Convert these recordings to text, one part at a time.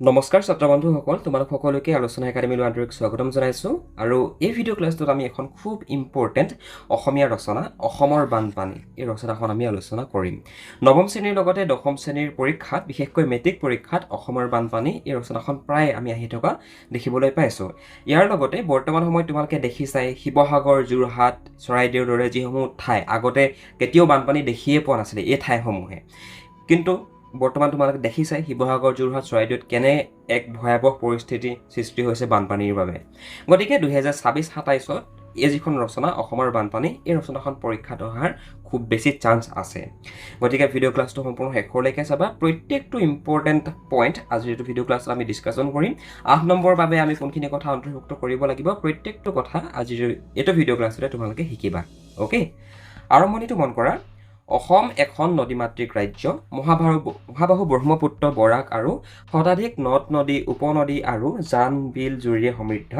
নমস্কাৰ ছাত্ৰ বন্ধুসকল, তোমালোক সকলোকে আলোচনা একাডেমীলৈ আন্তৰিক স্বাগতম জনাইছোঁ। আৰু এই ভিডিঅ' ক্লাছটোত আমি এখন খুব ইম্পৰ্টেণ্ট অসমীয়া ৰচনা অসমৰ বানপানী এই ৰচনাখন আমি আলোচনা কৰিম। নৱম শ্ৰেণীৰ লগতে দশম শ্ৰেণীৰ পৰীক্ষাত, বিশেষকৈ মেট্ৰিক পৰীক্ষাত অসমৰ বানপানী এই ৰচনাখন প্ৰায় আমি আহি থকা দেখিবলৈ পাইছোঁ। ইয়াৰ লগতে বৰ্তমান সময়ত তোমালোকে দেখিছাই শিৱসাগৰ, যোৰহাট, চৰাইদেউৰ দৰে যিসমূহ ঠাই আগতে কেতিয়াও বানপানী দেখিয়ে পোৱা নাছিলে এই ঠাইসমূহে, কিন্তু বৰ্তমান তোমালোকে দেখিছাই শিৱসাগৰ, যোৰহাট, চৰাইদেউত কেনে এক ভয়াৱহ পৰিস্থিতি সৃষ্টি হৈছে বানপানীৰ বাবে। গতিকে 2026-27 এই যিখন ৰচনা অসমৰ বানপানী এই ৰচনাখন পৰীক্ষাত অহাৰ খুব বেছি চান্স আছে। গতিকে ভিডিঅ' ক্লাছটো সম্পূৰ্ণ শেষলৈকে চাবা। প্ৰত্যেকটো ইম্পৰ্টেণ্ট পইণ্ট আজিৰ এইটো ভিডিঅ' ক্লাছত আমি ডিছকাশ্যন কৰিম। 8 নম্বৰ বাবে আমি কোনখিনি কথা অন্তৰ্ভুক্ত কৰিব লাগিব প্ৰত্যেকটো কথা আজিৰ এইটো ভিডিঅ' ক্লাছতে তোমালোকে শিকিবা। অ'কে, আৰম্ভণিটো মন কৰা। অসম এখন নদীমাতৃক ৰাজ্য। মহাবাহু ব্ৰহ্মপুত্ৰ, বৰাক আৰু শতাধিক নদ নদী, উপনদী আৰু জান বিল জুৰিৰে সমৃদ্ধ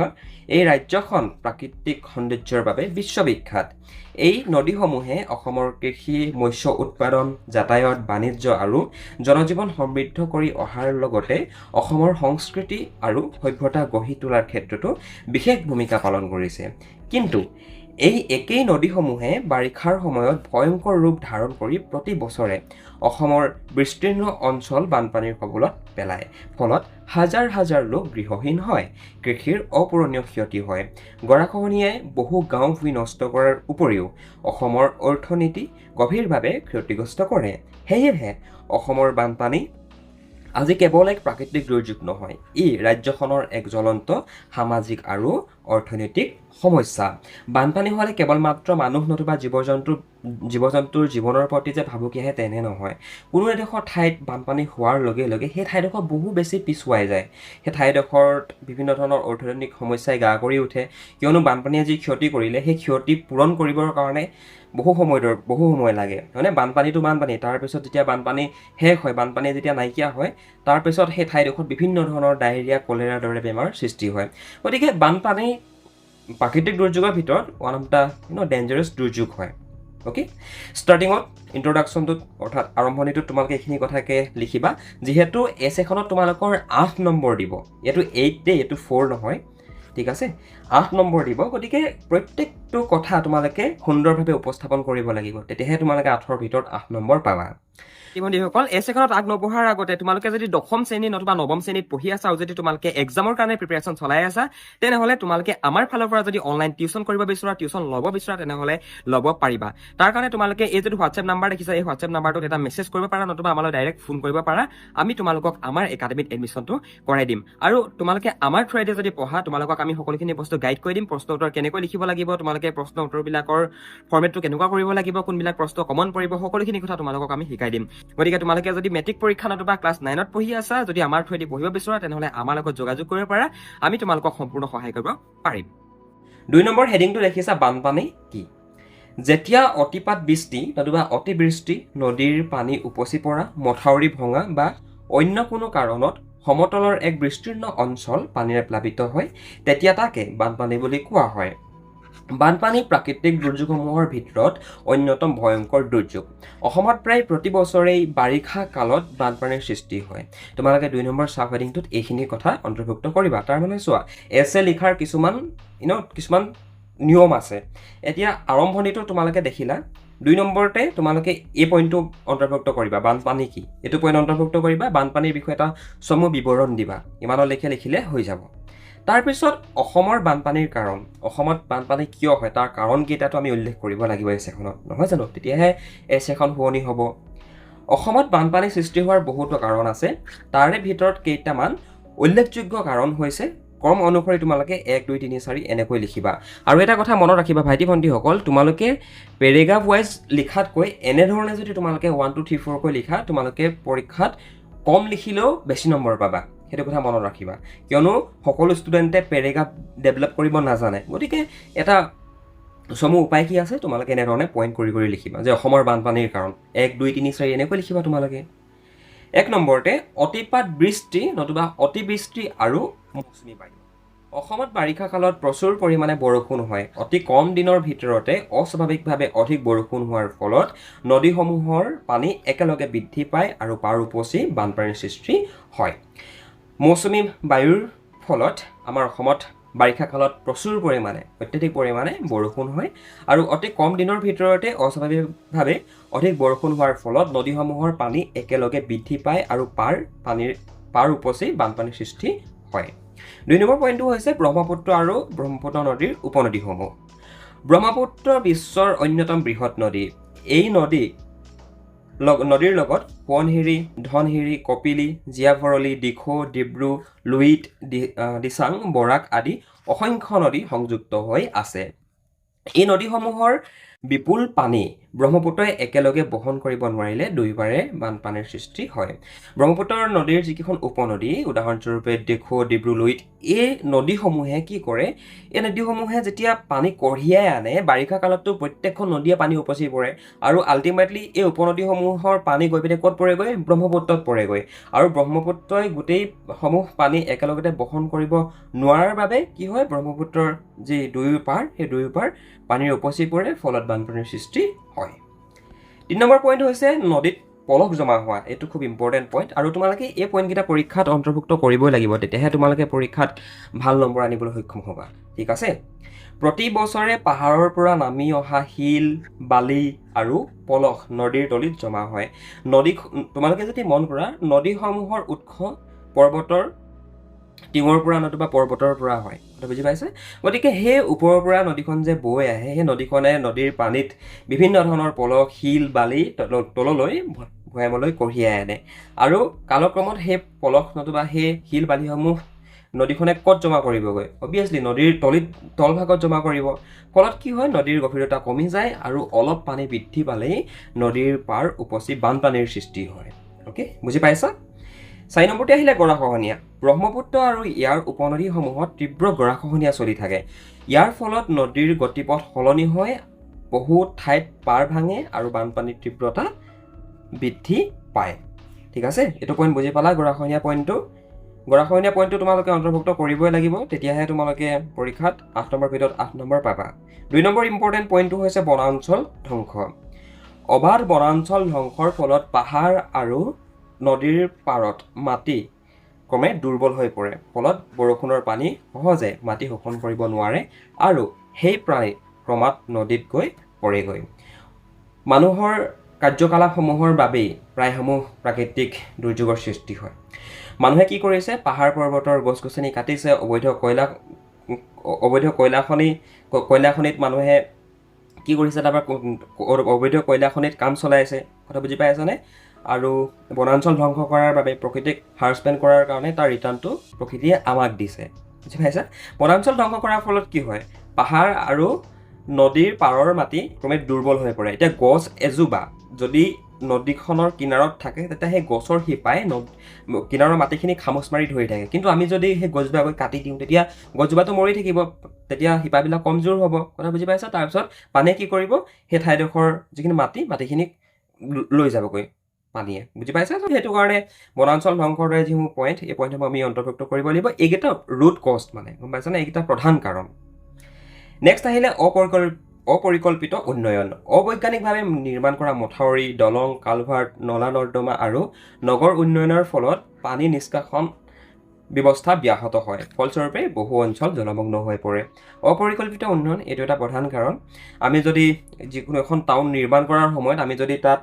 এই ৰাজ্যখন প্ৰাকৃতিক সৌন্দৰ্যৰ বাবে বিশ্ববিখ্যাত। এই নদীসমূহে অসমৰ কৃষি, মৎস্য উৎপাদন, যাতায়াত, বাণিজ্য আৰু জনজীৱন সমৃদ্ধ কৰি অহাৰ লগতে অসমৰ সংস্কৃতি আৰু সভ্যতা গঢ়ি তোলাৰ ক্ষেত্ৰতো বিশেষ ভূমিকা পালন কৰিছে। কিন্তু এই একেই নদীসমূহে বাৰিষাৰ সময়ত ভয়ংকৰ ৰূপ ধাৰণ কৰি প্ৰতি বছৰে অসমৰ বিস্তীৰ্ণ অঞ্চল বানপানীৰ কবলত পেলায়। ফলত হাজাৰ হাজাৰ লোক গৃহহীন হয়, কৃষিৰ অপূৰণীয় ক্ষতি হয়, গৰাখহনীয়াই বহু গাঁও ভূমি নষ্ট কৰাৰ উপৰিও অসমৰ অৰ্থনীতি গভীৰভাৱে ক্ষতিগ্ৰস্ত কৰে। সেয়েহে অসমৰ বানপানী আজি কেৱল এক প্ৰাকৃতিক দুৰ্যোগ নহয়, ই ৰাজ্যখনৰ এক জ্বলন্ত সামাজিক আৰু অৰ্থনৈতিক সমস্যা। বানপানী হ'লে কেৱল মাত্ৰ মানুহ নতুবা জীৱ-জন্তুৰ জীৱনৰ প্ৰতি যে ভাবুকি আহে তেনে নহয়। কোনো এডোখৰ ঠাইত বানপানী হোৱাৰ লগে লগে সেই ঠাইডোখৰ বহু বেছি পিছুৱাই যায়। সেই ঠাইডোখৰত বিভিন্ন ধৰণৰ অৰ্থনৈতিক সমস্যাই গা কৰি উঠে, কিয়নো বানপানীয়ে যি ক্ষতি কৰিলে সেই ক্ষতি পূৰণ কৰিবৰ কাৰণে বহু সময় লাগে। হয়নে? বানপানী তাৰপিছত যেতিয়া বানপানী শেষ হয়, বানপানী যেতিয়া নাইকিয়া হয়, তাৰপিছত সেই ঠাইডোখৰত বিভিন্ন ধৰণৰ ডায়েৰিয়া, কলেৰাৰ দৰে বেমাৰ সৃষ্টি হয়। গতিকে বানপানী প্ৰাকৃতিক দুৰ্যোগৰ ভিতৰত ওৱান অফ দ্য ডেঞ্জাৰাছ দুৰ্যোগ হয়। অ'কে, ষ্টাৰ্টিঙত ইন্ট্ৰডাকশ্যনটোত অৰ্থাৎ আৰম্ভণিটোত তোমালোকে এইখিনি কথাকে লিখিবা। যিহেতু এছেখনত তোমালোকৰ 8 নম্বৰ দিব, এইটো 8 দেই, এইটো 4 নহয়, ঠিক আছে? 8 নম্বৰ দিব। গতিকে প্ৰত্যেকটো কথা তোমালোকে সুন্দৰভাৱে উপস্থাপন কৰিব লাগিব, তেতিয়াহে তোমালোকে 8ৰ ভিতৰত 8 নম্বৰ পাবা। বন্ধুসকল, এছেখনত আগনবঢ়াৰ আগতে তোমালোকে যদি দশম শ্ৰেণী নতুবা নৱম শ্ৰেণীত পঢ়ি আছা আৰু যদি তোমালোকে এক্সামৰ কাৰণে প্ৰিপেৰেশ্যন চলাই আছা, তেনেহ'লে তোমালোকে আমাৰ ফালৰ পৰা যদি অনলাইন টিউশ্যন কৰিব বিচৰা, টিউশ্যন ল'ব বিচৰা, তেনেহ'লে ল'ব পাৰিবা। তাৰ কাৰণে তোমালোকে এই যদি হোৱাটছএপ নাম্বাৰ দেখিছা, এই হোৱাটছএপ নাম্বাৰটোত এটা মেছেজ কৰিব পাৰা, নতুবা আমালৈ ডাইৰেক্ট ফোন কৰিব পাৰা। আমি তোমালোকক আমাৰ একাডেমীত এডমিশ্যনটো কৰাই দিম। আৰু তোমালোকে আমাৰ থ্ৰুৱেদি যদি পঢ়া, তোমালোকক আমি সকলোখিনি বস্তু গাইড কৰি দিম। প্ৰশ্ন উত্তৰ কেনেকৈ লিখিব লাগিব, তোমালোকে প্ৰশ্ন উত্তৰবিলাকৰ ফৰ্মেটটো কেনেকুৱা কৰিব লাগিব, কোনবিলাক প্ৰশ্ন কমন পৰিব, সকলোখিনি কথা তোমালোকক আমি শিকাই দিম। গতিকে তোমালোকে যদি মেট্ৰিক পৰীক্ষা নতুবা ক্লাছ 9ত পঢ়ি আছা, যদি আমাৰ থ্ৰুৱেদি পঢ়িব বিচৰা, তেনেহ'লে আমাৰ লগত যোগাযোগ কৰিব পাৰা, আমি তোমালোকক সম্পূৰ্ণ সহায় কৰিব পাৰিম। 2 নম্বৰ হেডিংটো দেখিছা, বানপানী কি? যেতিয়া অতিপাত বৃষ্টি নতুবা অতিবৃষ্টি, নদীৰ পানী উপচি পৰা, মথাউৰি ভঙা বা অন্য কোনো কাৰণত সমতলৰ এক বিস্তীৰ্ণ অঞ্চল পানীৰে প্লাবিত হয়, তেতিয়া তাকে বানপানী বুলি কোৱা হয়। বানপানী প্ৰাকৃতিক দুৰ্যোগসমূহৰ ভিতৰত অন্যতম ভয়ংকৰ দুৰ্যোগ। অসমত প্ৰায় প্ৰতি বছৰেই বাৰিষা কালত বানপানীৰ সৃষ্টি হয়। তোমালোকে 2 নম্বৰ চাব হেডিংটোত এইখিনি কথা অন্তৰ্ভুক্ত কৰিবা। তাৰমানে চোৱা, এছে লিখাৰ কিছুমান নিয়ম আছে। এতিয়া আৰম্ভণিটো তোমালোকে দেখিলা, 2 নম্বৰতে তোমালোকে এই পইণ্টটো অন্তৰ্ভুক্ত কৰিবা, বানপানী কি এইটো পইণ্ট অন্তৰ্ভুক্ত কৰিবা। বানপানীৰ বিষয়ে এটা চমু বিৱৰণ দিবা, ইমানলৈকে লিখিলে হৈ যাব। তাৰপিছত অসমৰ বানপানীৰ কাৰণ, অসমত বানপানী কিয় হয় তাৰ কাৰণকেইটাটো আমি উল্লেখ কৰিব লাগিব এছেখনত, নহয় জানো? তেতিয়াহে এছেখন শুৱনি হ'ব। অসমত বানপানী সৃষ্টি হোৱাৰ বহুতো কাৰণ আছে, তাৰে ভিতৰত কেইটামান উল্লেখযোগ্য কাৰণ হৈছে, ক্ৰম অনুসৰি তোমালোকে 1, 2, 3, 4 এনেকৈ লিখিবা। আৰু এটা কথা মনত ৰাখিবা ভাইটি ভণ্টিসকল, তোমালোকে পেৰেগ্ৰাফ ৱাইজ লিখাতকৈ এনেধৰণে যদি তোমালোকে 1, 2, 3, 4কৈ লিখা, তোমালোকে পৰীক্ষাত কম লিখিলেও বেছি নম্বৰ পাবা। সেইটো কথা মনত ৰাখিবা, কিয়নো সকলো ষ্টুডেণ্টে পেৰেগ্ৰাফ ডেভেলপ কৰিব নাজানে। গতিকে এটা চমু উপায় কি আছে, তোমালোকে এনেধৰণে পইণ্ট কৰি কৰি লিখিবা যে অসমৰ বানপানীৰ কাৰণ 1, 2, 3, 4 এনেকৈ লিখিবা তোমালোকে। 1 নম্বৰতে অতিপাত বৃষ্টি নতুবা অতিবৃষ্টি আৰু মৌচুমী বায়ু। অসমত বাৰিষা কালত প্ৰচুৰ পৰিমাণে বৰষুণ হয়। অতি কম দিনৰ ভিতৰতে অস্বাভাৱিকভাৱে অধিক বৰষুণ হোৱাৰ ফলত নদীসমূহৰ পানী একেলগে বৃদ্ধি পায় আৰু পাৰ উপচি বানপানীৰ সৃষ্টি হয়। মৌচুমী বায়ুৰ ফলত আমাৰ অসমত বাৰিষা কালত প্ৰচুৰ পৰিমাণে অত্যাধিক পৰিমাণে বৰষুণ হয় আৰু অতি কম দিনৰ ভিতৰতে অস্বাভাৱিকভাৱে অধিক বৰষুণ হোৱাৰ ফলত নদীসমূহৰ পানী একেলগে বৃদ্ধি পায় আৰু পাৰ উপচি বানপানীৰ সৃষ্টি হয়। 2 নম্বৰ পইণ্টটো হৈছে ব্ৰহ্মপুত্ৰ আৰু ব্ৰহ্মপুত্ৰ নদীৰ উপনদীসমূহ। ব্ৰহ্মপুত্ৰ বিশ্বৰ অন্যতম বৃহৎ নদী। এই নদীৰ লগত সোৱণশিৰি, ধনশিৰি, কপিলি, জীয়াভৰলী, দিখৌ, ডিব্ৰু, লুইত, দিচাং, বৰাক আদি অসংখ্য নদী সংযুক্ত হৈ আছে। এই নদীসমূহৰ বিপুল পানী ব্ৰহ্মপুত্ৰই একেলগে বহন কৰিব নোৱাৰিলে দুয়োবাৰে বানপানীৰ সৃষ্টি হয়। ব্ৰহ্মপুত্ৰ নদীৰ যিকেইখন উপনদী, উদাহৰণস্বৰূপে দিখৌ, ডিব্ৰু, লুইত, এই নদীসমূহে কি কৰে, এই নদীসমূহে যেতিয়া পানী কঢ়িয়াই আনে, বাৰিষা কালততো প্ৰত্যেকখন নদীয়ে পানী উপচি পৰে আৰু আল্টিমেটলি এই উপনদীসমূহৰ পানী গৈ পিনে ক'ত পৰেগৈ? ব্ৰহ্মপুত্ৰত পৰেগৈ। আৰু ব্ৰহ্মপুত্ৰই গোটেইসমূহ পানী একেলগতে বহন কৰিব নোৱাৰাৰ বাবে কি হয়, ব্ৰহ্মপুত্ৰৰ যি দুয়ো পাৰ, সেই দুয়ো পাৰ পানীৰ উপচি পৰে, ফলত বানপানীৰ সৃষ্টি হয়। 3 নম্বৰ পইণ্ট হৈছে নদীত পলস জমা হোৱা। এইটো খুব ইম্পৰ্টেণ্ট পইণ্ট আৰু তোমালোকে এই পইণ্টকেইটা পৰীক্ষাত অন্তৰ্ভুক্ত কৰিবই লাগিব, তেতিয়াহে তোমালোকে পৰীক্ষাত ভাল নম্বৰ আনিবলৈ সক্ষম হ'বা। ঠিক আছে? প্ৰতি বছৰে পাহাৰৰ পৰা নামি অহা শিল, বালি আৰু পলস নদীৰ তলিত জমা হয়। তোমালোকে যদি মন কৰা, নদীসমূহৰ উৎস পৰ্বতৰ টিঙৰ পৰা নতুবা পৰ্বতৰ পৰা হয়। কথা বুজি পাইছে? গতিকে সেই ওপৰৰ পৰা নদীখন যে বৈ আহে, সেই নদীখনে নদীৰ পানীত বিভিন্ন ধৰণৰ পলস, শিল, বালি তললৈ ভৈয়ামলৈ কঢ়িয়াই আনে আৰু কালক্ৰমত সেই পলস নতুবা সেই শিল বালিসমূহ নদীখনে ক'ত জমা কৰিবগৈ? অবভিয়াছলি নদীৰ তলভাগত জমা কৰিব। ফলত কি হয়, নদীৰ গভীৰতা কমি যায় আৰু অলপ পানী বৃদ্ধি পালেই নদীৰ পাৰ উপচি বানপানীৰ সৃষ্টি হয়। অ'কে, বুজি পাইছা? 4 নম্বৰতে আহিলে গৰাখহনীয়া। ব্ৰহ্মপুত্ৰ আৰু ইয়াৰ উপনদীসমূহত তীব্ৰ গৰাখহনীয়া চলি থাকে। ইয়াৰ ফলত নদীৰ গতিপথ সলনি হয়, বহু ঠাইত পাৰ ভাঙে আৰু বানপানীৰ তীব্ৰতা বৃদ্ধি পায়। ঠিক আছে? এইটো পইণ্ট বুজি পালা? গৰাখহনীয়া পইণ্টটো তোমালোকে অন্তৰ্ভুক্ত কৰিবই লাগিব, তেতিয়াহে তোমালোকে পৰীক্ষাত 8 নম্বৰ ভিতৰত 8 নম্বৰ পাবা। 2 নম্বৰ ইম্পৰ্টেণ্ট পইণ্টটো হৈছে বনাঞ্চল ধ্বংস। অবাধ বনাঞ্চল ধ্বংসৰ ফলত পাহাৰ আৰু নদীৰ পাৰত মাটি ক্ৰমে দুৰ্বল হৈ পৰে। ফলত বৰষুণৰ পানী সহজে মাটি শোষণ কৰিব নোৱাৰে আৰু সেই পানী ক্ৰমাৎ নদীত গৈ পৰেগৈ। মানুহৰ কাৰ্যকলাপসমূহৰ বাবেই প্ৰায়সমূহ প্ৰাকৃতিক দুৰ্যোগৰ সৃষ্টি হয়। মানুহে কি কৰিছে? পাহাৰ পৰ্বতৰ গছ গছনি কাটিছে, অবৈধ কয়লা খনিত মানুহে কি কৰিছে? তাৰপৰা অবৈধ কয়লা খনিত কাম চলাইছে। কথা বুজি পাই আছানে? আৰু বনাঞ্চল ধ্বংস কৰাৰ বাবে, প্ৰকৃতিক হাৰাছমেণ্ট কৰাৰ কাৰণে তাৰ ৰিটাৰ্ণটো প্ৰকৃতিয়ে আমাক দিছে। বুজি পাইছা? বনাঞ্চল ধ্বংস কৰাৰ ফলত কি হয়? পাহাৰ আৰু নদীৰ পাৰৰ মাটি ক্ৰমে দুৰ্বল হৈ পৰে। এতিয়া গছ এজোপা যদি নদীখনৰ কিনাৰত থাকে, তেতিয়া সেই গছৰ শিপাই কিনাৰৰ মাটিখিনি খামুচ মাৰি ধৰি থাকে। কিন্তু আমি যদি সেই গছজোপা কাটি দিওঁ, তেতিয়া গছজোপাটো মৰি থাকিব, তেতিয়া শিপাবিলাক কমজোৰ হ'ব। কথা বুজি পাইছা? তাৰপিছত পানীয়ে কি কৰিব? সেই ঠাইডোখৰ যিখিনি মাটিখিনি লৈ যাবগৈ পানীয়ে। বুজি পাইছা? সেইটো কাৰণে বনাঞ্চল ধ্বংসৰ দৰে যিসমূহ পইণ্ট, এই পইণ্টসমূহ আমি অন্তৰ্ভুক্ত কৰিব লাগিব। এইকেইটা ৰুট কষ্ট মানে, গম পাইছানে? এইকেইটা প্ৰধান কাৰণ। নেক্সট আহিলে অপৰিকল্পিত উন্নয়ন। অবৈজ্ঞানিকভাৱে নিৰ্মাণ কৰা মথাউৰি, দলং, কালভাৰ্ট, নলা নৰ্দমা আৰু নগৰ উন্নয়নৰ ফলত পানী নিষ্কাশন ব্যৱস্থা ব্যাহত হয়। ফলস্বৰূপে বহু অঞ্চল জলমগ্ন হৈ পৰে। অপৰিকল্পিত উন্নয়ন এইটো এটা প্ৰধান কাৰণ। আমি যদি যিকোনো এখন টাউন নিৰ্মাণ কৰাৰ সময়ত আমি যদি তাত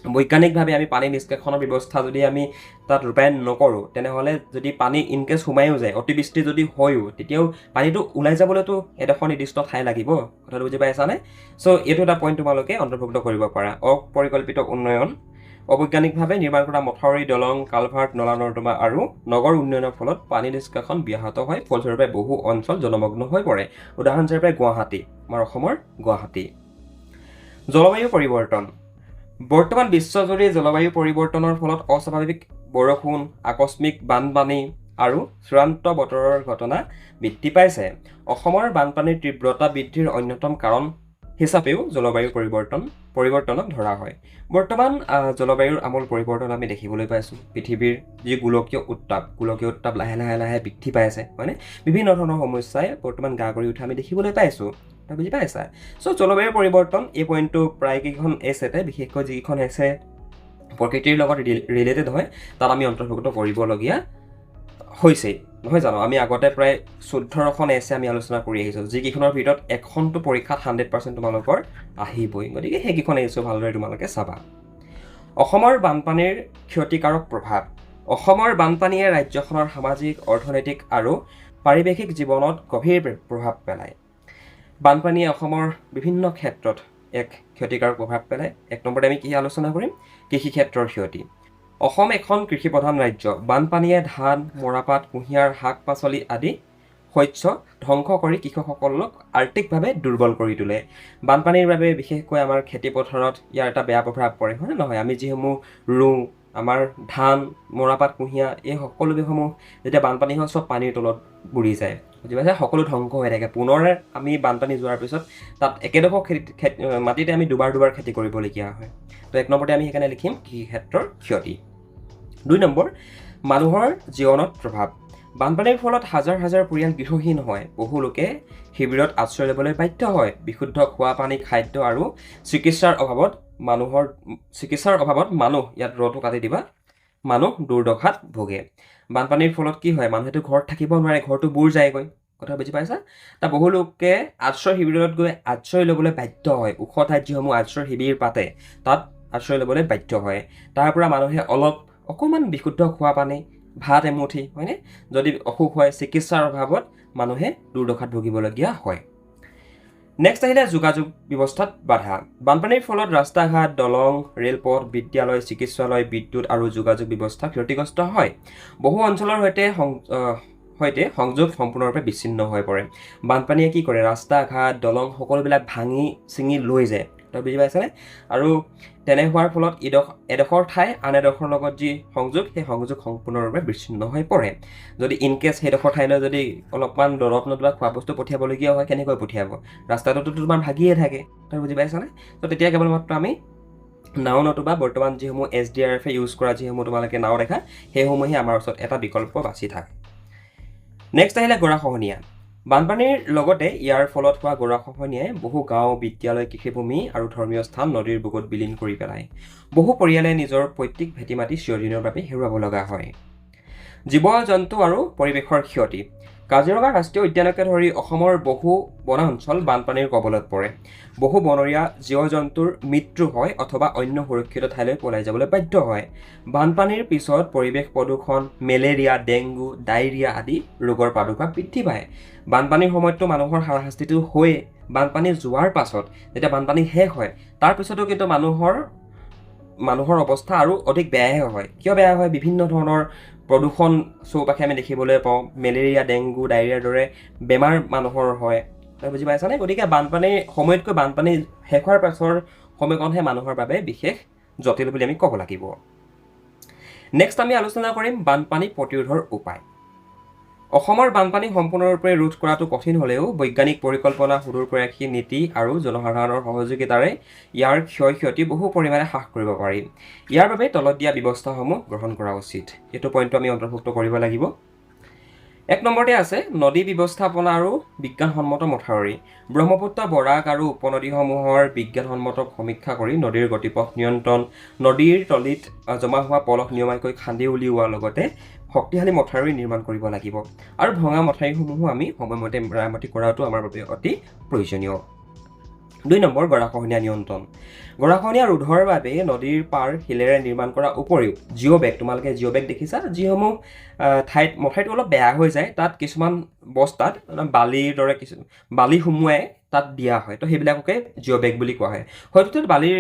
বৈজ্ঞানিকভাৱে আমি পানী নিষ্কাশনৰ ব্যৱস্থা যদি আমি তাত ৰূপায়ণ নকৰোঁ, তেনেহ'লে যদি পানী ইনকেছ সোমায়ো যায়, অতিবৃষ্টি যদি হয়ও, তেতিয়াও পানীটো ওলাই যাবলৈতো এডোখৰ নিৰ্দিষ্ট ঠাই লাগিব। কথাটো বুজি পাইছানে? চ' এইটো এটা পইণ্ট তোমালোকে অন্তৰ্ভুক্ত কৰিব পাৰা। অপৰিকল্পিত উন্নয়ন, অবৈজ্ঞানিকভাৱে নিৰ্মাণ কৰা মথাউৰি, দলং, কালভাৰ্ট, নলা নৰ্দমা আৰু নগৰ উন্নয়নৰ ফলত পানী নিষ্কাশন ব্যাহত হয়। ফলস্বৰূপে বহু অঞ্চল জলমগ্ন হৈ পৰে। উদাহৰণস্বৰূপে গুৱাহাটী, আমাৰ অসমৰ গুৱাহাটী। জলবায়ু পৰিৱৰ্তন। বৰ্তমান বিশ্বজুৰি জলবায়ু পৰিৱৰ্তনৰ ফলত অস্বাভাৱিক বৰষুণ, আকস্মিক বানপানী আৰু চূড়ান্ত বতৰৰ ঘটনা বৃদ্ধি পাইছে। অসমৰ বানপানীৰ তীব্ৰতা বৃদ্ধিৰ অন্যতম কাৰণ হিচাপেও জলবায়ু পৰিৱৰ্তনক ধৰা হয়। বৰ্তমান জলবায়ুৰ আমূল পৰিৱৰ্তন আমি দেখিবলৈ পাইছোঁ। পৃথিৱীৰ যি গোলকীয় উত্তাপ লাহে লাহে বৃদ্ধি পাইছে, হয়নে? বিভিন্ন ধৰণৰ সমস্যাই বৰ্তমান গা কৰি উঠা আমি দেখিবলৈ পাইছোঁ। বুজি পাইছা? চ' জলবায়ু পৰিৱৰ্তন এই পইণ্টটো প্ৰায়কেইখন এছেতে, বিশেষকৈ যিকেইখন এছে প্ৰকৃতিৰ লগত ৰিলেটেড হয়, তাত আমি অন্তৰ্ভুক্ত কৰিবলগীয়া হৈছেই নহয় জানো আমি আগতে প্ৰায় 14খন এছে আমি আলোচনা কৰি আহিছোঁ যিকেইখনৰ ভিতৰত এখনটো পৰীক্ষাত 100% তোমালোকৰ আহিবই গতিকে সেইকেইখন এছো ভালদৰে তোমালোকে চাবা অসমৰ বানপানীৰ ক্ষতিকাৰক প্ৰভাৱ অসমৰ বানপানীয়ে ৰাজ্যখনৰ সামাজিক অৰ্থনৈতিক আৰু পাৰিৱেশিক জীৱনত গভীৰ প্ৰভাৱ পেলায় বানপানীয়ে অসমৰ বিভিন্ন ক্ষেত্ৰত এক ক্ষতিকাৰক প্ৰভাৱ পেলায় এক নম্বৰতে আমি কি আলোচনা কৰিম কৃষি ক্ষেত্ৰৰ ক্ষতি অসম এখন কৃষিপ্ৰধান ৰাজ্য বানপানীয়ে ধান মৰাপাট কুঁহিয়াৰ শাক পাচলি আদি শস্য ধ্বংস কৰি কৃষকসকলক আৰ্থিকভাৱে দুৰ্বল কৰি তোলে বানপানীৰ বাবে বিশেষকৈ আমাৰ খেতিপথাৰত ইয়াৰ এটা বেয়া প্ৰভাৱ পৰে হয় নহয় আমি যিসমূহ ৰুওঁ আমাৰ ধান মৰাপাট কুঁহিয়া এই সকলোসমূহ যেতিয়া বানপানী হয় চব পানীৰ তলত বুৰি যায় বুজি পাইছে সকলো ধ্বংস হৈ থাকে পুনৰ আমি বানপানী যোৱাৰ পিছত তাত একেডোখৰ মাটিতে আমি দুবাৰ খেতি কৰিবলগীয়া হয় তো এক নম্বৰতে আমি সেইকাৰণে লিখিম কৃষি ক্ষেত্ৰৰ ক্ষতি 2 নম্বৰ মানুহৰ জীৱনত প্ৰভাৱ বানপানীৰ ফলত হাজাৰ হাজাৰ পৰিয়াল গৃহহীন হয় বহু লোকে শিবিৰত আশ্ৰয় ল'বলৈ বাধ্য হয় বিশুদ্ধ খোৱা পানী খাদ্য আৰু চিকিৎসাৰ অভাৱত মানুহ ইয়াত ৰটো কাটি দিবা মানুহ দুৰ্দশাত ভোগে বানপানীৰ ফলত কি হয় মানুহেতো ঘৰত থাকিব নোৱাৰে ঘৰটো বুৰ যায়গৈ কথা বুজি পাইছা তা বহু লোকে আশ্ৰয় শিবিৰত গৈ আশ্ৰয় ল'বলৈ বাধ্য হয় ওখ ঠাইত যিসমূহ আশ্ৰয় শিবিৰ পাতে তাত আশ্ৰয় ল'বলৈ বাধ্য হয় তাৰ পৰা মানুহে অকণমান বিশুদ্ধ খোৱা পানী ভাত এমুঠি হয়নে যদি অসুখ হয় চিকিৎসাৰ অভাৱত মানুহে দুৰ্দশাত ভুগিবলগীয়া হয় নেক্সট আহিলে যোগাযোগ ব্যৱস্থাত বাধা বানপানীৰ ফলত ৰাস্তা ঘাট দলং ৰেলপথ বিদ্যালয় চিকিৎসালয় বিদ্যুৎ আৰু যোগাযোগ ব্যৱস্থা ক্ষতিগ্ৰস্ত হয় বহু অঞ্চলৰ সৈতে সংযোগ সম্পূৰ্ণৰূপে বিচ্ছিন্ন হৈ পৰে বানপানীয়ে কি কৰে ৰাস্তা ঘাট দলং সকলোবিলাক ভাঙি চিঙি লৈ যায় তই বুজি পাইছানে আৰু তেনে হোৱাৰ ফলত এডোখৰ ঠাই আন এডোখৰ লগত যি সংযোগ সেই সংযোগ সম্পূৰ্ণৰূপে বিচ্ছিন্ন হৈ পৰে যদি ইনকেছ সেইডোখৰ ঠাইলৈ যদি অলপমান দৰৱ নতুবা খোৱা বস্তু পঠিয়াবলগীয়া হয় কেনেকৈ পঠিয়াব ৰাস্তাটোতো তোমাৰ ভাগিয়ে থাকে তই বুজি পাইছানে তো তেতিয়া কেৱল মাত্ৰ আমি নাও নতুবা বৰ্তমান যিসমূহ SDRF ইউজ কৰা যিসমূহ তোমালোকে নাও দেখা সেইসমূহে আমাৰ ওচৰত এটা বিকল্প বাছি থাকে নেক্সট আহিলে গৰাখহনীয়া বানপানীৰ লগতে ইয়াৰ ফলত হোৱা গৰাখহনীয়াই বহু গাঁও বিদ্যালয় কৃষিভূমি আৰু ধৰ্মীয় স্থান নদীৰ বুকুত বিলীন কৰি পেলায় বহু পৰিয়ালে নিজৰ পৈতৃক ভেটি মাটি চিৰদিনৰ বাবে হেৰুৱাব লগা হয় জীৱ জন্তু আৰু পৰিৱেশৰ ক্ষতি কাজিৰঙা ৰাষ্ট্ৰীয় উদ্যানকে ধৰি অসমৰ বহু বনাঞ্চল বানপানীৰ কবলত পৰে বহু বনৰীয়া জীৱ জন্তুৰ মৃত্যু হয় অথবা অন্য সুৰক্ষিত ঠাইলৈ পলাই যাবলৈ বাধ্য হয় বানপানীৰ পিছত পৰিৱেশ প্ৰদূষণ মেলেৰিয়া ডেংগু ডায়েৰিয়া আদি ৰোগৰ প্ৰাদুৰ্ভাৱ বৃদ্ধি পায় বানপানীৰ সময়ততো মানুহৰ হাৰাশাস্তিটো হৈ বানপানী যোৱাৰ পাছত যেতিয়া বানপানী শেষ হয় তাৰ পিছতো কিন্তু মানুহৰ অৱস্থা আৰু অধিক বেয়াহে হয় কিয় বেয়া হয় বিভিন্ন ধৰণৰ প্ৰদূষণ চৌপাশে আমি দেখিবলৈ পাওঁ মেলেৰিয়া ডেংগু ডায়েৰিয়াৰ দৰে বেমাৰ মানুহৰ হয় তই বুজি পাইছানে গতিকে বানপানীৰ সময়তকৈ বানপানী শেষ হোৱাৰ পাছৰ সময়কণহে মানুহৰ বাবে বিশেষ জটিল বুলি আমি ক'ব লাগিব নেক্সট আমি আলোচনা কৰিম বানপানী প্ৰতিৰোধৰ উপায় অসমৰ বানপানী সম্পূৰ্ণৰূপে ৰোধ কৰাটো কঠিন হ'লেও বৈজ্ঞানিক পৰিকল্পনা সুদূৰ প্ৰয়াসী নীতি আৰু জনসাধাৰণৰ সহযোগিতাৰে ইয়াৰ ক্ষয়ক্ষতি বহু পৰিমাণে হ্ৰাস কৰিব পাৰি ইয়াৰ বাবে তলত দিয়া ব্যৱস্থাসমূহ গ্ৰহণ কৰা উচিত এইটো পইণ্টটো আমি অন্তৰ্ভুক্ত কৰিব লাগিব এক নম্বৰতে আছে নদী ব্যৱস্থাপনা আৰু বিজ্ঞানসন্মত মথাউৰি ব্ৰহ্মপুত্ৰ বৰাক আৰু উপনদীসমূহৰ বিজ্ঞানসন্মত সমীক্ষা কৰি নদীৰ গতিপথ নিয়ন্ত্ৰণ নদীৰ তলিত জমা হোৱা পলস নিয়মীয়াকৈ খান্দি উলিওৱাৰ লগতে শক্তিশালী মথাউৰি নিৰ্মাণ কৰিব লাগিব আৰু ভঙা মথাউৰিসমূহো আমি সময়মতে মেৰামতি কৰাটো আমাৰ বাবে অতি প্ৰয়োজনীয় 2 নম্বৰ গৰাখহনীয়া নিয়ন্ত্ৰণ গৰাখহনীয়া ৰোধৰ বাবে নদীৰ পাৰ শিলেৰে নিৰ্মাণ কৰা উপৰিও জিঅ'বেগ তোমালোকে জিঅ'বেগ দেখিছা যিসমূহ ঠাইত মথাউৰিটো অলপ বেয়া হৈ যায় তাত কিছুমান বস্তাত বালিৰ দৰে বালি সুমুৱাই তাত দিয়া হয় তো সেইবিলাককে জিঅ'বেগ বুলি কোৱা হয় হয়তো বালিৰ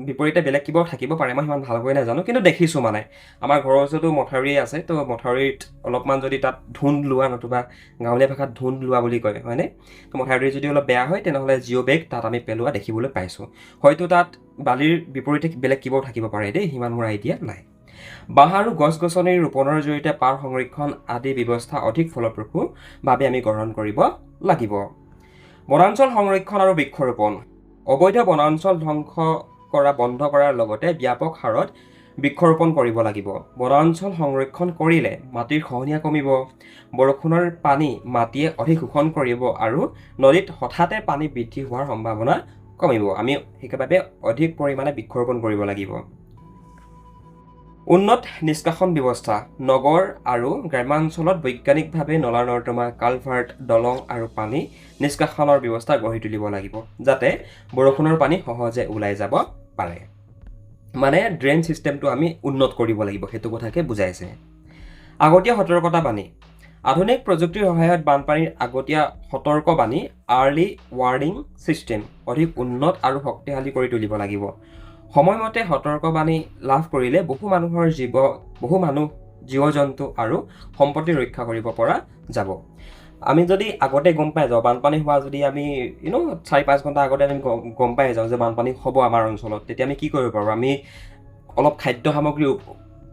বিপৰীতে বেলেগ কিবা থাকিব পাৰে মই ইমান ভালকৈ নাজানো কিন্তু দেখিছোঁ মানে আমাৰ ঘৰৰ ওচৰতো মথাউৰি আছে তো মথাউৰিত অলপমান যদি তাত ধুন্দ লোৱা নতুবা গাঁৱলীয়া ভাষাত ধুন্দ লোৱা বুলি কয় হয়নে তো মথাউৰি যদি অলপ বেয়া হয় তেনেহ'লে জিঅ'বেগ তাত আমি পেলোৱা দেখিবলৈ পাইছোঁ হয়তো তাত বালিৰ বিপৰীতে বেলেগ কিবাও থাকিব পাৰে দেই সিমান মোৰ আইডিয়া নাই বাঁহ আৰু গছ গছনিৰ ৰোপণৰ জৰিয়তে পাৰ সংৰক্ষণ আদি ব্যৱস্থা অধিক ফলপ্ৰসূভাৱে আমি গ্ৰহণ কৰিব লাগিব বনাঞ্চল সংৰক্ষণ আৰু বৃক্ষৰোপণ অবৈধ বনাঞ্চল ধ্বংস কৰা বন্ধ কৰাৰ লগতে ব্যাপক হাৰত বৃক্ষৰোপণ কৰিব লাগিব বনাঞ্চল সংৰক্ষণ কৰিলে মাটিৰ খহনীয়া কমিব বৰষুণৰ পানী মাটিয়ে অধিক শোষণ কৰিব আৰু নদীত হঠাতে পানী বৃদ্ধি হোৱাৰ সম্ভাৱনা কমিব আমি সেইবাবে অধিক পৰিমাণে বৃক্ষৰোপণ কৰিব লাগিব উন্নত নিষ্কাশন ব্যৱস্থা নগৰ আৰু গ্ৰাম্যাঞ্চলত বৈজ্ঞানিকভাৱে নলা নৰ্দমা কালভাৰ্ট দলং আৰু পানী নিষ্কাশনৰ ব্যৱস্থা গঢ়ি তুলিব লাগিব যাতে বৰষুণৰ পানী সহজে ওলাই যাব পাৰে মানে ড্ৰেইন ছিষ্টেমটো আমি উন্নত কৰিব লাগিব সেইটো কথাকে বুজাইছে আগতীয়া সতৰ্কতাবাণী আধুনিক প্ৰযুক্তিৰ সহায়ত বানপানীৰ আগতীয়া সতৰ্কবাণী আৰ্লি ৱাৰ্নিং ছিষ্টেম অধিক উন্নত আৰু শক্তিশালী কৰি তুলিব লাগিব সময়মতে সতৰ্কবাণী লাভ কৰিলে বহু মানুহ জীৱ জন্তু আৰু সম্পত্তি ৰক্ষা কৰিব পৰা যাব আমি যদি আগতে গম পাই যাওঁ বানপানী হোৱা যদি আমি 4-5 ঘণ্টা আগতে আমি গম পাই যাওঁ যে বানপানী হ'ব আমাৰ অঞ্চলত তেতিয়া আমি কি কৰিব পাৰোঁ আমি অলপ খাদ্য সামগ্ৰী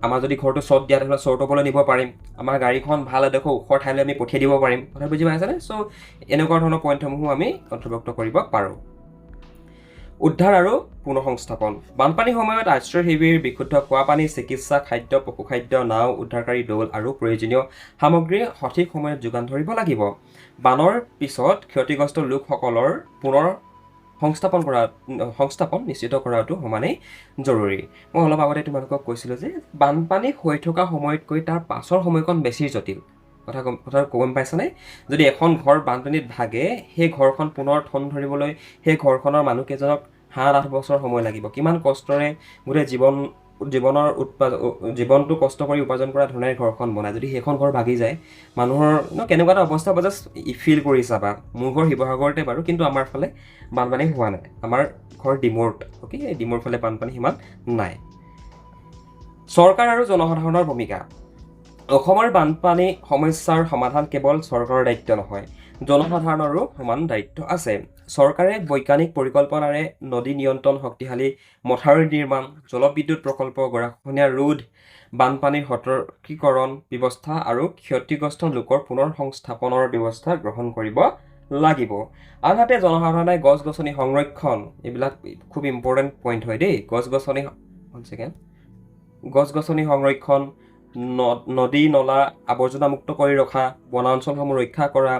আমাৰ যদি ঘৰটো চৰ্ট দিয়া তেতিয়াহ'লে চৰ্ট হ'বলৈ নিব পাৰিম আমাৰ গাড়ীখন ভাল এডোখৰ ওখৰ ঠাইলৈ আমি পঠিয়াই দিব পাৰিম কথা বুজি পাইছেনে চ' এনেকুৱা ধৰণৰ পইণ্টসমূহো আমি অন্তৰ্ভুক্ত কৰিব পাৰোঁ উদ্ধাৰ আৰু পুনঃসংস্থাপন বানপানীৰ সময়ত আশ্ৰয় শিবিৰ বিশুদ্ধ খোৱা পানী চিকিৎসা খাদ্য পশুখাদ্য নাও উদ্ধাৰকাৰী দল আৰু প্ৰয়োজনীয় সামগ্ৰী সঠিক সময়ত যোগান ধৰিব লাগিব বানৰ পিছত ক্ষতিগ্ৰস্ত লোকসকলৰ পুনৰ সংস্থাপন নিশ্চিত কৰাটো সমানেই জৰুৰী মই অলপ আগতে তোমালোকক কৈছিলোঁ যে বানপানী হৈ থকা সময়তকৈ তাৰ পাছৰ সময়কণ বেছি জটিল কথা গম পাইছানে যদি এখন ঘৰ বানপানীত ভাগে সেই ঘৰখন পুনৰ ঠন ধৰিবলৈ সেই ঘৰখনৰ মানুহকেইজনক 7-8 বছৰ সময় লাগিব কিমান কষ্টৰে গোটেই জীৱনটো কষ্ট কৰি উপাৰ্জন কৰা ধৰণে ঘৰখন বনায় যদি সেইখন ঘৰ ভাগি যায় মানুহৰ কেনেকুৱা এটা অৱস্থা জাষ্ট ফিল কৰি চাবা মোৰ ঘৰ শিৱসাগৰতে বাৰু কিন্তু আমাৰ ফালে বানপানী হোৱা নাই আমাৰ ঘৰ ডিমৌত অ'কে ডিমৌৰ ফালে বানপানী সিমান নাই চৰকাৰ আৰু জনসাধাৰণৰ ভূমিকা অসমৰ বানপানী সমস্যাৰ সমাধান কেৱল চৰকাৰৰ দায়িত্ব নহয় জনসাধাৰণৰো সমান দায়িত্ব আছে চৰকাৰে বৈজ্ঞানিক পৰিকল্পনাৰে নদী নিয়ন্ত্ৰণ শক্তিশালী মথাউৰি নিৰ্মাণ জলবিদ্যুৎ প্ৰকল্প গৰাখহনীয়া ৰোধ বানপানীৰ সতৰ্কীকৰণ ব্যৱস্থা আৰু ক্ষতিগ্ৰস্ত লোকৰ পুনৰ সংস্থাপনৰ ব্যৱস্থা গ্ৰহণ কৰিব লাগিব আনহাতে জনসাধাৰণে গছ-গছনি সংৰক্ষণ এইবিলাক খুব ইম্পৰ্টেণ্ট পইণ্ট হয় দেই গছ-গছনি সংৰক্ষণ নদী নলা আৱৰ্জনামুক্ত কৰি ৰখা বনাঞ্চলসমূহ ৰক্ষা কৰা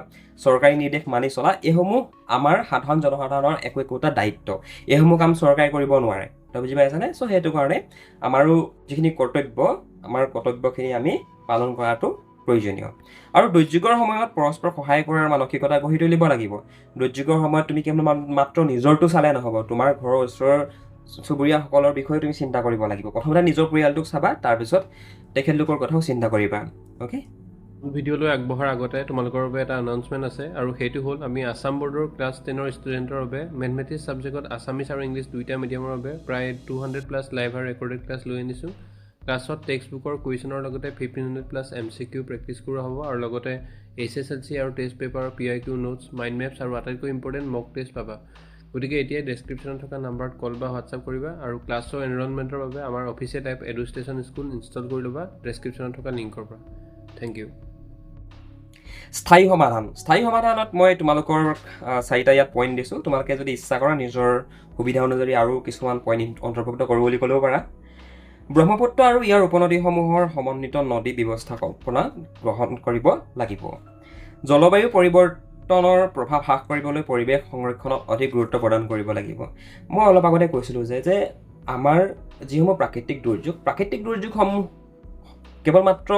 চৰকাৰী নিৰ্দেশ মানি চলা এইসমূহ আমাৰ সাধাৰণ জনসাধাৰণৰ একোটা দায়িত্ব এইসমূহ কাম চৰকাৰে কৰিব নোৱাৰে তই বুজি পাইছানে চ' সেইটো কাৰণে আমাৰো যিখিনি আমাৰ কৰ্তব্যখিনি আমি পালন কৰাটো প্ৰয়োজনীয় আৰু দুৰ্যোগৰ সময়ত পৰস্পৰ সহায় কৰাৰ মানসিকতা গঢ়ি তুলিব লাগিব দুৰ্যোগৰ সময়ত তুমি কেৱল মাত্ৰ নিজৰটো চালে নহ'ব তোমাৰ ঘৰৰ ওচৰৰ চুবুৰীয়াসকলৰ বিষয়ে তুমি চিন্তা কৰিব লাগিব প্ৰথমতে নিজৰ পৰিয়ালটোক চাবা তাৰপিছত তেখেতলোকৰ কথাও চিন্তা কৰিবা অ'কে ভিডিঅ'লৈ আগবঢ়াৰ আগতে তোমালোকৰ বাবে এটা এনাউন্সমেণ্ট আছে আৰু সেইটো হ'ল আমি আছাম বৰ্ডৰ ক্লাছ 10ৰ ষ্টুডেণ্টৰ বাবে মেথমেটিক্স ছাবজেক্টত আছামিছ আৰু ইংলিছ দুইটা মিডিয়ামৰ বাবে প্ৰায় 200+ লাইভ আৰু ৰেকৰ্ডেড ক্লাছ লৈ আনিছোঁ ক্লাছত টেক্সট বুকৰ কুৱেশ্যনৰ লগতে 1500+ MCQ প্ৰেক্টিছ কৰা হ'ব আৰু লগতে SSLC আৰু test paper PIQ notes mind maps আৰু আটাইতকৈ ইম্পৰ্টেণ্ট মক টেষ্ট পাবা গতিকে এতিয়াই ডেছক্ৰিপশ্যনত থকা নাম্বাৰত কল বা হোৱাটছআপ কৰিবা আৰু ক্লাছৰ এনৰলমেণ্টৰ বাবে আমাৰ অফিচিয়েল এপ এডুষ্টেশ্যন স্কুল ইনষ্টল কৰি ল'বা ডেছক্ৰিপশ্যনত থকা লিংকৰ পৰা থেংক ইউ স্থায়ী সমাধানত মই তোমালোকৰ 4টা ইয়াত পইণ্ট দিছোঁ তোমালোকে যদি ইচ্ছা কৰা নিজৰ সুবিধা অনুযায়ী আৰু কিছুমান পইণ্ট অন্তৰ্ভুক্ত কৰোঁ বুলি ক'লেও পাৰা ব্ৰহ্মপুত্ৰ আৰু ইয়াৰ উপনদীসমূহৰ সমন্বিত নদী ব্যৱস্থাপনা গ্ৰহণ কৰিব লাগিব জলবায়ু পৰিৱৰ্তনৰ প্ৰভাৱ হ্ৰাস কৰিবলৈ পৰিৱেশ সংৰক্ষণত অধিক গুৰুত্ব প্ৰদান কৰিব লাগিব মই অলপ আগতে কৈছিলোঁ যে আমাৰ যিসমূহ প্ৰাকৃতিক দুৰ্যোগসমূহ কেৱল মাত্ৰ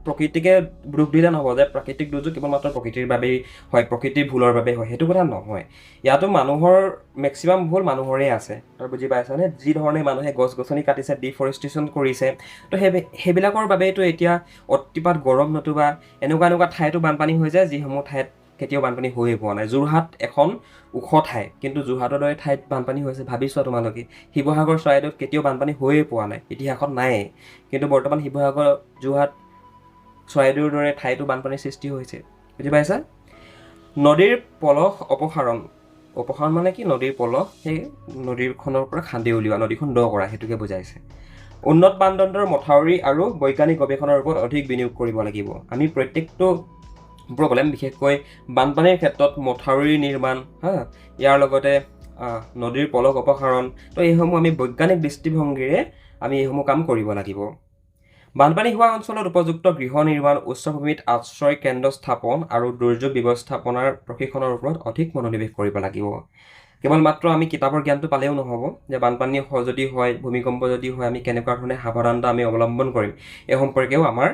প্ৰকৃতিকে দুখ দিলে নহ'ব যে প্ৰাকৃতিক দুৰ্যোগ কেৱল মাত্ৰ প্ৰকৃতিৰ বাবেই হয় প্ৰকৃতিৰ ভুলৰ বাবে হয় সেইটো কথা নহয় ইয়াতো মানুহৰ মেক্সিমাম ভুল মানুহৰে আছে তই বুজি পাইছানে যি ধৰণে মানুহে গছ-গছনি কাটিছে ডিফৰেষ্টেশ্যন কৰিছে তো সেইবিলাকৰ বাবেইতো এতিয়া অতিপাত গৰম নতুবা এনেকুৱা ঠাইতো বানপানী হৈ যায় যিসমূহ ঠাইত কেতিয়াও বানপানী হৈয়ে পোৱা নাই যোৰহাট এখন ওখ ঠাই কিন্তু যোৰহাটৰ দৰে ঠাইত বানপানী হৈছে ভাবিছোৱা তোমালোকে শিৱসাগৰ চৰাইদেউত কেতিয়াও বানপানী হৈয়ে পোৱা নাই ইতিহাসত নায়েই কিন্তু বৰ্তমান শিৱসাগৰ যোৰহাট চৰাইদেউৰ দৰে ঠাইতো বানপানীৰ সৃষ্টি হৈছে বুজি পাইছা নদীৰ পলস অপসাৰণ মানে কি নদীৰ পলস সেই নদীখনৰ পৰা খান্দি উলিওৱা নদীখন দ কৰা সেইটোকে বুজাইছে উন্নত মানদণ্ডৰ মথাউৰি আৰু বৈজ্ঞানিক গৱেষণাৰ ওপৰত অধিক বিনিয়োগ কৰিব লাগিব আমি প্ৰত্যেকটো প্ৰব্লেম বিশেষকৈ বানপানীৰ ক্ষেত্ৰত মথাউৰি নিৰ্মাণ ইয়াৰ লগতে নদীৰ পলস অপসাৰণ তো এইসমূহ আমি বৈজ্ঞানিক দৃষ্টিভংগীৰে আমি এইসমূহ কাম কৰিব লাগিব বানপানী হোৱা অঞ্চলত উপযুক্ত গৃহ নিৰ্মাণ উচ্চভূমিত আশ্ৰয় কেন্দ্ৰ স্থাপন আৰু দুৰ্যোগ ব্যৱস্থাপনাৰ প্ৰশিক্ষণৰ ওপৰত অধিক মনোনিৱেশ কৰিব লাগিব কেৱল মাত্ৰ আমি কিতাপৰ জ্ঞানটো পালেও নহ'ব যে বানপানী যদি হয় ভূমিকম্প যদি হয় আমি কেনেকুৱা ধৰণে সাৱধানতা আমি অৱলম্বন কৰিম এই সম্পৰ্কেও আমাৰ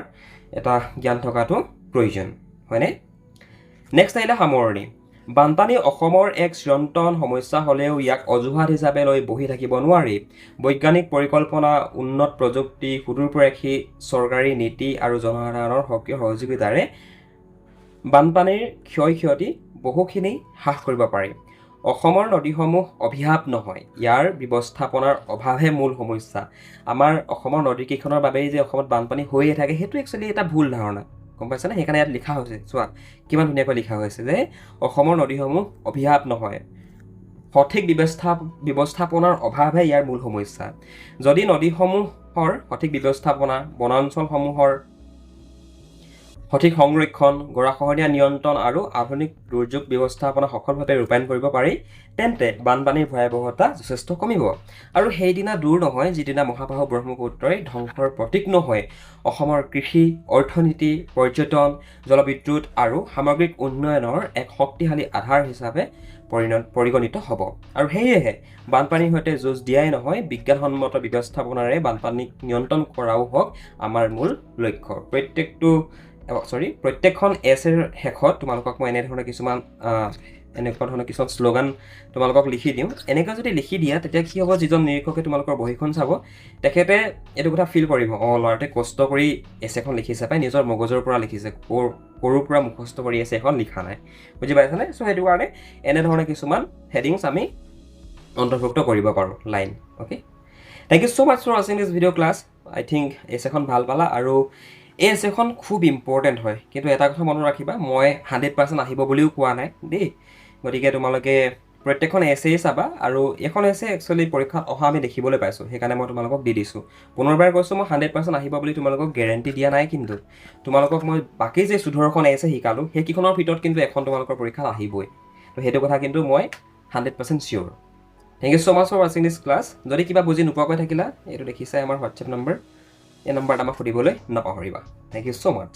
এটা জ্ঞান থকাটো প্ৰয়োজন হয়নে নেক্সট আহিলে সামৰণি বানপানী অসমৰ এক চিৰন্তন সমস্যা হ'লেও ইয়াক অজুহাত হিচাপে লৈ বহি থাকিব নোৱাৰি বৈজ্ঞানিক পৰিকল্পনা উন্নত প্ৰযুক্তি সুদূৰপ্ৰয়াসী চৰকাৰী নীতি আৰু জনসাধাৰণৰ সক্ৰিয় সহযোগিতাৰে বানপানীৰ ক্ষয়ক্ষতি বহুখিনি হ্ৰাস কৰিব পাৰি অসমৰ নদীসমূহ অভিশাপ নহয় ইয়াৰ ব্যৱস্থাপনাৰ অভাৱহে মূল সমস্যা আমাৰ অসমৰ নদীকেইখনৰ বাবেই যে অসমত বানপানী হৈয়ে থাকে সেইটো একচুৱেলি এটা ভুল ধাৰণা গম পাইছেনে সেইকাৰণে ইয়াত লিখা হৈছে চোৱা কিমান ধুনীয়াকৈ লিখা হৈছে যে অসমৰ নদীসমূহ অভিশাপ নহয় সঠিক ব্যৱস্থাপনাৰ অভাৱহে ইয়াৰ মূল সমস্যা যদি নদীসমূহৰ সঠিক ব্যৱস্থাপনা বনাঞ্চলসমূহৰ সঠিক সংৰক্ষণ গৰাখহনীয়া নিয়ন্ত্ৰণ আৰু আধুনিক দুৰ্যোগ ব্যৱস্থাপনা সফলভাৱে ৰূপায়ণ কৰিব পাৰি তেন্তে বানপানীৰ ভয়াৱহতা যথেষ্ট কমিব আৰু সেইদিনা দূৰ নহয় যিদিনা মহাবাহু ব্ৰহ্মপুত্ৰই ধ্বংসৰ প্ৰতীক নহয় অসমৰ কৃষি অৰ্থনীতি পৰ্যটন জলবিদ্যুৎ আৰু সামগ্ৰিক উন্নয়নৰ এক শক্তিশালী আধাৰ হিচাপে পৰিগণিত হ'ব আৰু সেয়েহে বানপানীৰ সৈতে যুঁজ দিয়াই নহয় বিজ্ঞানসন্মত ব্যৱস্থাপনাৰে বানপানীক নিয়ন্ত্ৰণ কৰাও হওক আমাৰ মূল লক্ষ্য প্ৰত্যেকখন এছেৰ শেষত তোমালোকক মই এনেকুৱা ধৰণৰ কিছুমান শ্লোগান তোমালোকক লিখি দিওঁ এনেকৈ যদি লিখি দিয়া তেতিয়া কি হ'ব যিজন নিৰীক্ষকে তোমালোকৰ বহীখন চাব তেখেতে এইটো কথা ফিল কৰিব ল'ৰাটোৱে কষ্ট কৰি এছেখন লিখিছে পাই নিজৰ মগজৰ পৰা লিখিছে সৰুৰ পৰা মুখস্থ কৰি এছেখন লিখা নাই বুজি পাইছানে চ' সেইটো কাৰণে এনেধৰণে কিছুমান হেডিংছ আমি অন্তৰ্ভুক্ত কৰিব পাৰোঁ line okay thank you so' much for ৱাচিং this video' class I think এছেখন ভাল পালা আৰু এই এছেখন খুব ইম্পৰ্টেণ্ট হয় কিন্তু এটা কথা মনত ৰাখিবা মই 100% আহিব বুলিও কোৱা নাই দেই গতিকে তোমালোকে প্ৰত্যেকখন এছেই চাবা আৰু এখন এছে একচুৱেলি পৰীক্ষাত অহা আমি দেখিবলৈ পাইছোঁ সেইকাৰণে মই তোমালোকক দি দিছোঁ পুনৰবাৰ কৈছোঁ মই 100% আহিব বুলি তোমালোকক গেৰেণ্টি দিয়া নাই কিন্তু তোমালোকক মই বাকী যে 14খন এছে শিকালোঁ সেইকেইখনৰ ভিতৰত কিন্তু এখন তোমালোকৰ পৰীক্ষাত আহিবই তো সেইটো কথা কিন্তু মই 100% চিয়'ৰ thank you so' much for ৱাচিং দিছ ক্লাছ যদি কিবা বুজি নোপোৱাকৈ থাকিলা এইটো দেখিছাই আমাৰ হোৱাটছএপ নম্বৰ এই নম্বৰত আমাক সুধিবলৈ নাপাহৰিবা থেংক ইউ ছ' মাছ